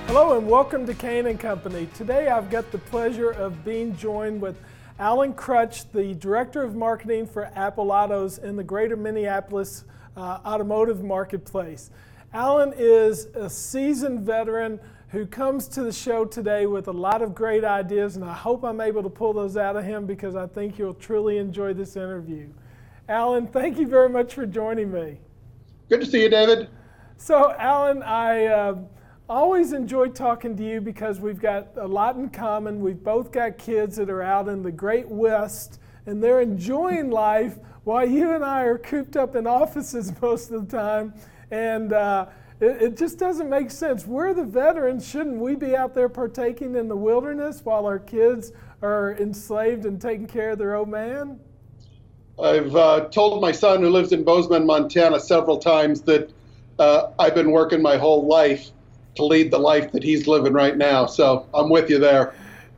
Hello and welcome to Kain and Company. Today I've got the pleasure of being joined with Alan Krutsch, the Director of Marketing for Apple Autos in the greater Minneapolis automotive marketplace. Alan is a seasoned veteran who comes to the show today with a lot of great ideas, and I hope I'm able to pull those out of him because I think you'll truly enjoy this interview. Alan, thank you very much for joining me. Good to see you, David. So, Alan, I always enjoy talking to you because we've got a lot in common. We've both got kids that are out in the Great West, and they're enjoying life while you and I are cooped up in offices most of the time. And it just doesn't make sense. We're the veterans. Shouldn't we be out there partaking in the wilderness while our kids are enslaved and taking care of their old man? I've told my son, who lives in Bozeman, Montana, several times that I've been working my whole life to lead the life that he's living right now. So I'm with you there.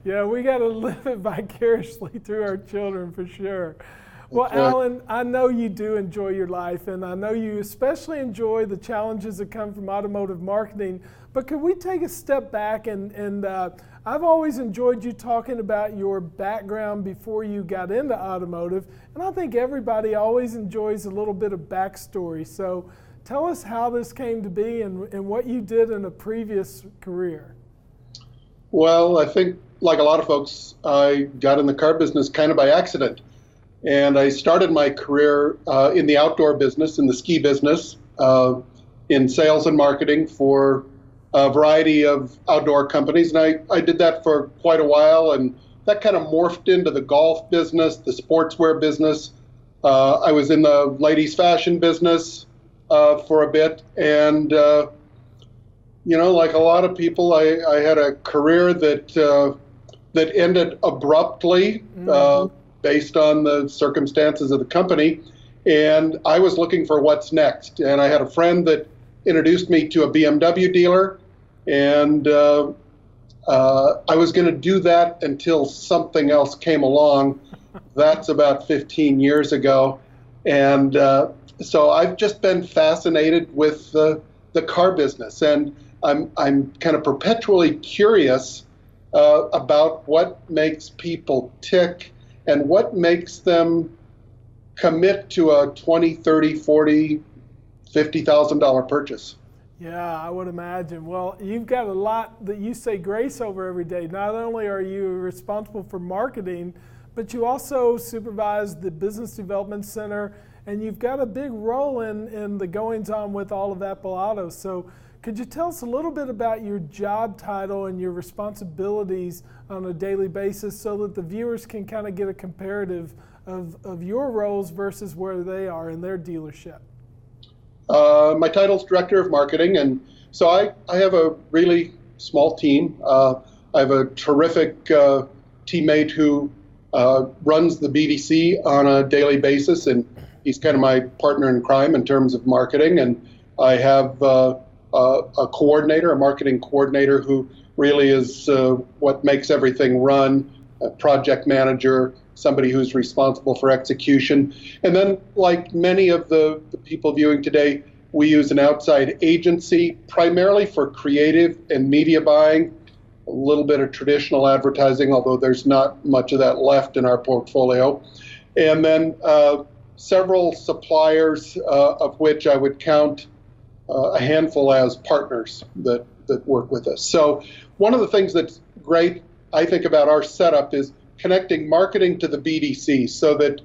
Yeah, we got to live it vicariously through our children for sure. Well, That's right. Alan, I know you do enjoy your life, and I know you especially enjoy the challenges that come from automotive marketing. But could we take a step back and I've always enjoyed you talking about your background before you got into automotive, and I think everybody always enjoys a little bit of backstory. So tell us how this came to be and what you did in a previous career. Well, I think, like a lot of folks, I got in the car business kind of by accident. And I started my career in the outdoor business, in the ski business, in sales and marketing for a variety of outdoor companies. And I did that for quite a while, and that kind of morphed into the golf business, the sportswear business. I was in the ladies' fashion business for a bit. And, like a lot of people, I had a career that ended abruptly. Based on the circumstances of the company, and I was looking for what's next. And I had a friend that introduced me to a BMW dealer, and I was going to do that until something else came along. That's about 15 years ago. And so I've just been fascinated with the car business, and I'm kind of perpetually curious about what makes people tick and what makes them commit to a $20, $30, $40, $50,000 purchase. Yeah, I would imagine. Well, you've got a lot that you say grace over every day. Not only are you responsible for marketing, but you also supervise the Business Development Center, and you've got a big role in the goings-on with all of Apple Autos. So could you tell us a little bit about your job title and your responsibilities on a daily basis so that the viewers can kind of get a comparative of your roles versus where they are in their dealership? My title's Director of Marketing, and so I have a really small team. I have a terrific teammate who runs the BDC on a daily basis, and he's kind of my partner in crime in terms of marketing. And I have a coordinator, a marketing coordinator, who really is what makes everything run, a project manager, somebody who's responsible for execution. And then, like many of the people viewing today, we use an outside agency primarily for creative and media buying, a little bit of traditional advertising, although there's not much of that left in our portfolio. And then several suppliers, of which I would count a handful as partners that work with us. So one of the things that's great, I think, about our setup is connecting marketing to the BDC so that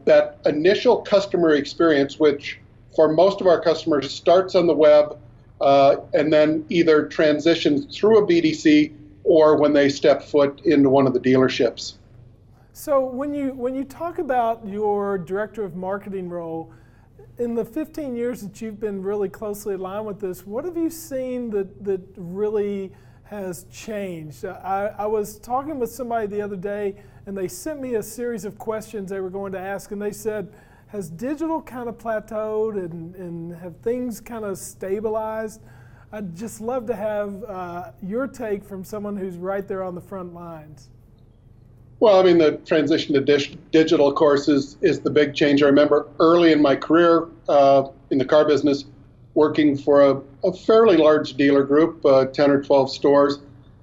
that initial customer experience, which for most of our customers starts on the web and then either transitions through a BDC or when they step foot into one of the dealerships. So when you talk about your Director of Marketing role, in the 15 years that you've been really closely aligned with this, what have you seen that really has changed? I was talking with somebody the other day, and they sent me a series of questions they were going to ask, and they said, has digital kind of plateaued and have things kind of stabilized? I'd just love to have your take from someone who's right there on the front lines. Well, I mean, the transition to digital, of course, is the big change. I remember early in my career in the car business, working for a fairly large dealer group, 10 or 12 stores.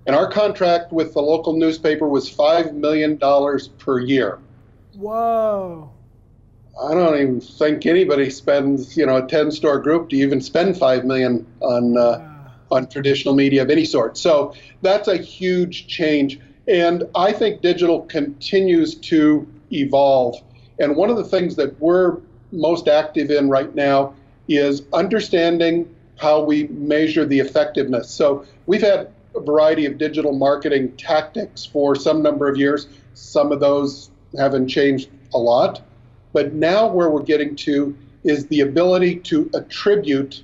And our contract with the local newspaper was $5 million per year. Whoa. I don't even think anybody spends, a 10-store group to even spend $5 million on traditional media of any sort. So that's a huge change. And I think digital continues to evolve. And one of the things that we're most active in right now is understanding how we measure the effectiveness. So we've had a variety of digital marketing tactics for some number of years. Some of those haven't changed a lot. But now where we're getting to is the ability to attribute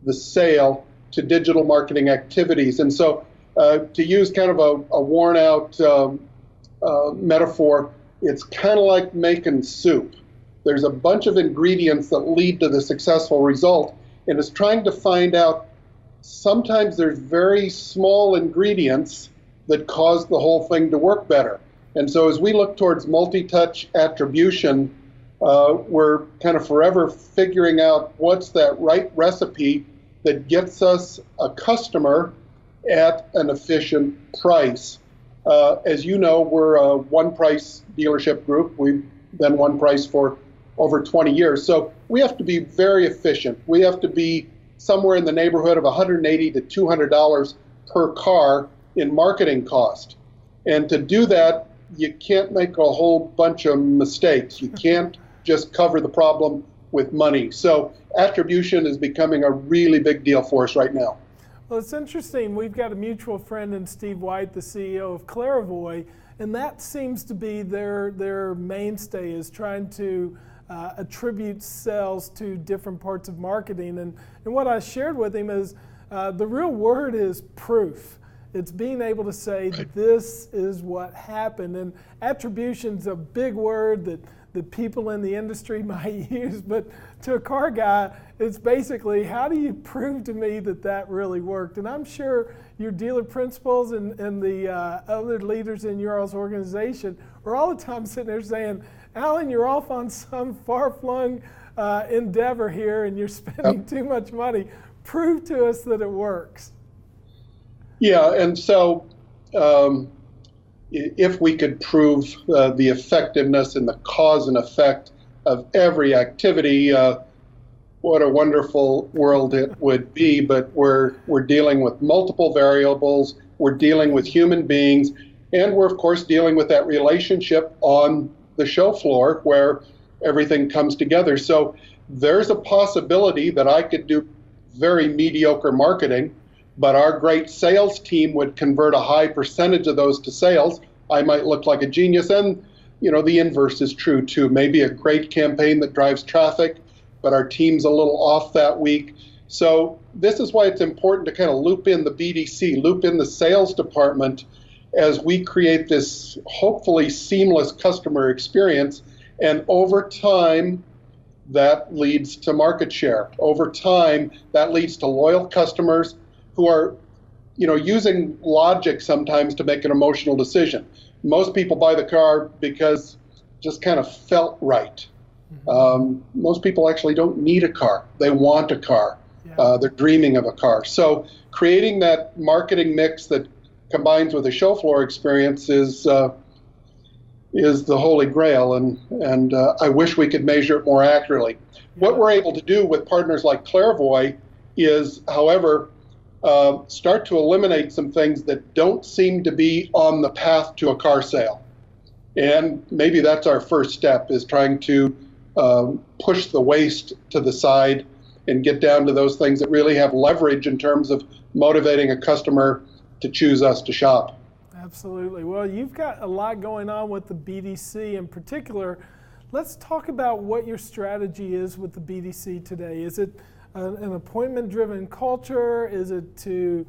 the sale to digital marketing activities. And so to use kind of a worn out metaphor, it's kind of like making soup. There's a bunch of ingredients that lead to the successful result, and it's trying to find out, sometimes there's very small ingredients that cause the whole thing to work better. And so as we look towards multi-touch attribution, we're kind of forever figuring out what's that right recipe that gets us a customer at an efficient price. As you know, we're a one-price dealership group. We've been one price for over 20 years. So we have to be very efficient. We have to be somewhere in the neighborhood of $180 to $200 per car in marketing cost. And to do that, you can't make a whole bunch of mistakes. You can't just cover the problem with money. So attribution is becoming a really big deal for us right now. Well, it's interesting. We've got a mutual friend in Steve White, the CEO of Clairvoy, and that seems to be their mainstay, is trying to attribute sales to different parts of marketing. And what I shared with him is the real word is proof. It's being able to say, this is what happened. And attribution's a big word that people in the industry might use, but to a car guy, it's basically, how do you prove to me that really worked? And I'm sure your dealer principals and the other leaders in your all's organization are all the time sitting there saying, Alan, you're off on some far-flung endeavor here and you're spending too much money. Prove to us that it works. Yeah, and so if we could prove the effectiveness and the cause and effect of every activity, what a wonderful world it would be. But we're dealing with multiple variables, we're dealing with human beings, and we're of course dealing with that relationship on the show floor where everything comes together. So there's a possibility that I could do very mediocre marketing, but our great sales team would convert a high percentage of those to sales. I might look like a genius, and the inverse is true too. Maybe a great campaign that drives traffic, but our team's a little off that week. So this is why it's important to kind of loop in the BDC, loop in the sales department as we create this hopefully seamless customer experience. And over time, that leads to market share. Over time, that leads to loyal customers who are using logic sometimes to make an emotional decision. Most people buy the car because it just kind of felt right. Most people actually don't need a car. They want a car. Yeah. They're dreaming of a car. So creating that marketing mix that combines with a show floor experience is the holy grail, and I wish we could measure it more accurately. Yeah. What we're able to do with partners like Clairvoy is, however, start to eliminate some things that don't seem to be on the path to a car sale. And maybe that's our first step, is trying to push the waste to the side and get down to those things that really have leverage in terms of motivating a customer to choose us to shop. Absolutely. Well, you've got a lot going on with the BDC in particular. Let's talk about what your strategy is with the BDC today. Is it an appointment-driven culture? Is it to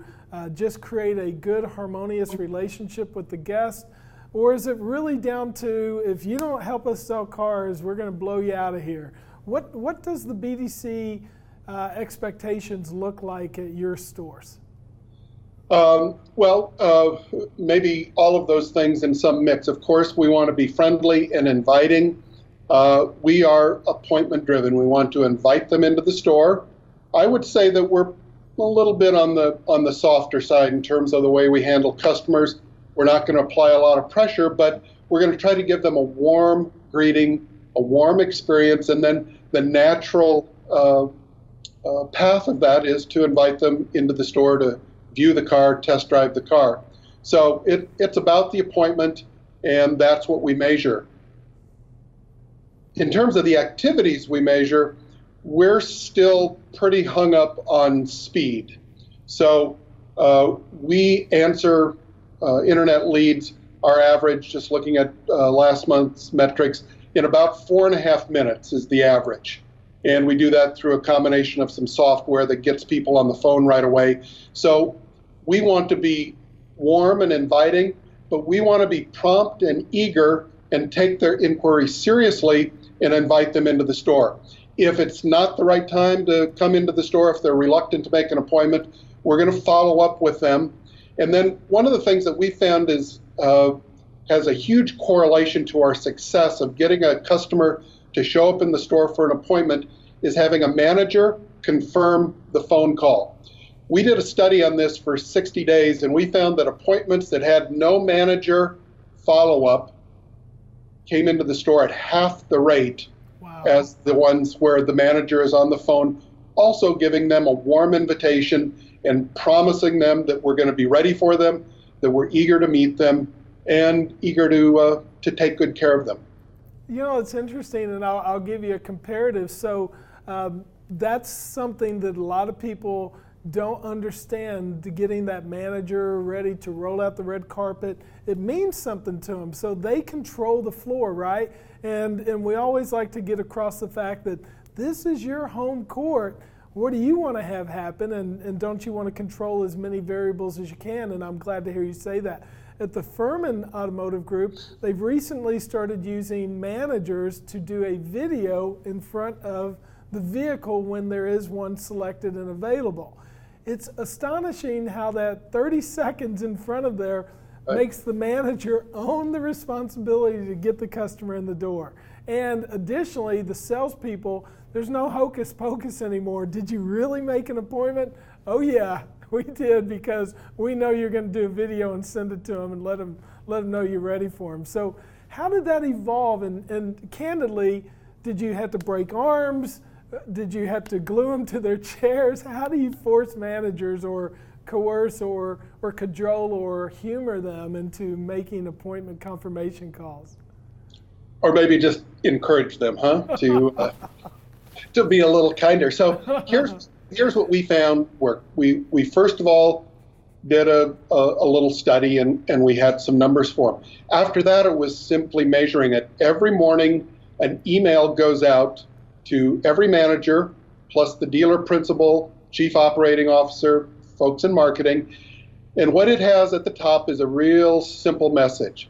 just create a good, harmonious relationship with the guest? Or is it really down to, if you don't help us sell cars, we're going to blow you out of here? What does the BDC expectations look like at your stores? Maybe all of those things in some mix. Of course, we want to be friendly and inviting. We are appointment-driven. We want to invite them into the store. I would say that we're a little bit on the softer side in terms of the way we handle customers. We're not going to apply a lot of pressure, but we're going to try to give them a warm greeting, a warm experience, and then the natural path of that is to invite them into the store to view the car, test drive the car. So it's about the appointment, and that's what we measure. In terms of the activities we measure, we're still pretty hung up on speed. So we answer internet leads, our average, just looking at last month's metrics, in about 4.5 minutes is the average. And we do that through a combination of some software that gets people on the phone right away. So we want to be warm and inviting, but we want to be prompt and eager and take their inquiry seriously and invite them into the store. If it's not the right time to come into the store, if they're reluctant to make an appointment, we're going to follow up with them. And then one of the things that we found is has a huge correlation to our success of getting a customer to show up in the store for an appointment is having a manager confirm the phone call. We did a study on this for 60 days, and we found that appointments that had no manager follow-up came into the store at half the rate as the ones where the manager is on the phone, also giving them a warm invitation and promising them that we're going to be ready for them, that we're eager to meet them, and eager to take good care of them. You know, it's interesting, and I'll give you a comparative. So that's something that a lot of people don't understand, to getting that manager ready to roll out the red carpet. It means something to them. So they control the floor, right? And we always like to get across the fact that this is your home court. What do you want to have happen? And don't you want to control as many variables as you can? And I'm glad to hear you say that. At the Furman Automotive Group, they've recently started using managers to do a video in front of the vehicle when there is one selected and available. It's astonishing how that 30 seconds in front of there makes the manager own the responsibility to get the customer in the door. And additionally, the salespeople, there's no hocus pocus anymore. Did you really make an appointment? Oh yeah, we did, because we know you're going to do a video and send it to them and let them know you're ready for them. So how did that evolve? And candidly, did you have to break arms? Did you have to glue them to their chairs? How do you force managers or coerce or cajole or humor them into making appointment confirmation calls? Or maybe just encourage them, to be a little kinder. So here's what we found worked. We first of all did a little study, and we had some numbers for them. After that, it was simply measuring it. Every morning, an email goes out to every manager, plus the dealer principal, chief operating officer, folks in marketing. And what it has at the top is a real simple message.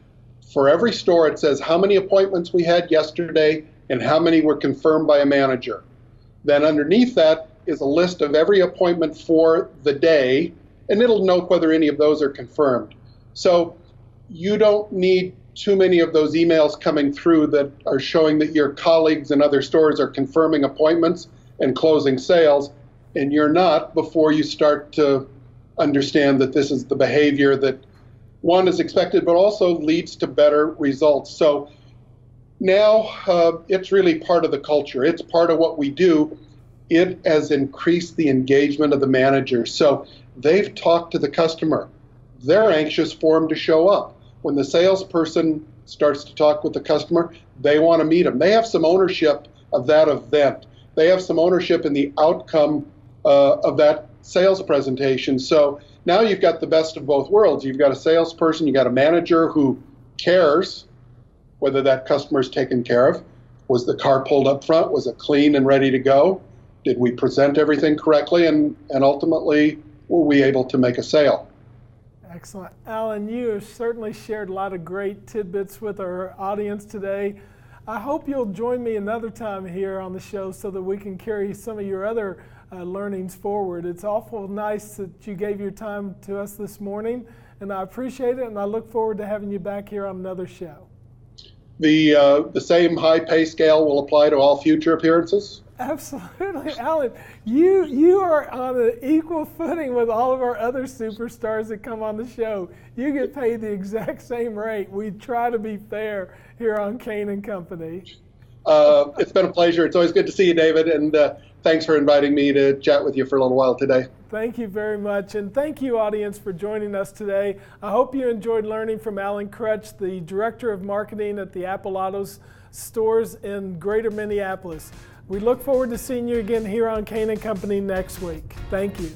For every store, it says how many appointments we had yesterday and how many were confirmed by a manager. Then underneath that is a list of every appointment for the day, and it'll note whether any of those are confirmed. So you don't need too many of those emails coming through that are showing that your colleagues in other stores are confirming appointments and closing sales, and you're not, before you start to understand that this is the behavior that one is expected, but also leads to better results. So now it's really part of the culture. It's part of what we do. It has increased the engagement of the manager. So they've talked to the customer. They're anxious for him to show up. When the salesperson starts to talk with the customer, they want to meet him. They have some ownership of that event. They have some ownership in the outcome of that sales presentation. So now you've got the best of both worlds. You've got a salesperson, you've got a manager who cares whether that customer is taken care of. Was the car pulled up front? Was it clean and ready to go? Did we present everything correctly? And ultimately, were we able to make a sale? Excellent. Alan, you have certainly shared a lot of great tidbits with our audience today. I hope you'll join me another time here on the show so that we can carry some of your other learnings forward. It's awful nice that you gave your time to us this morning, and I appreciate it, and I look forward to having you back here on another show. The same high pay scale will apply to all future appearances? Absolutely, Alan. You are on an equal footing with all of our other superstars that come on the show. You get paid the exact same rate. We try to be fair here on Kain and Company. It's been a pleasure. It's always good to see you, David, and thanks for inviting me to chat with you for a little while today. Thank you very much, and thank you, audience, for joining us today. I hope you enjoyed learning from Alan Krutsch, the Director of Marketing at the Apple Autos stores in Greater Minneapolis. We look forward to seeing you again here on Kain and Company next week. Thank you.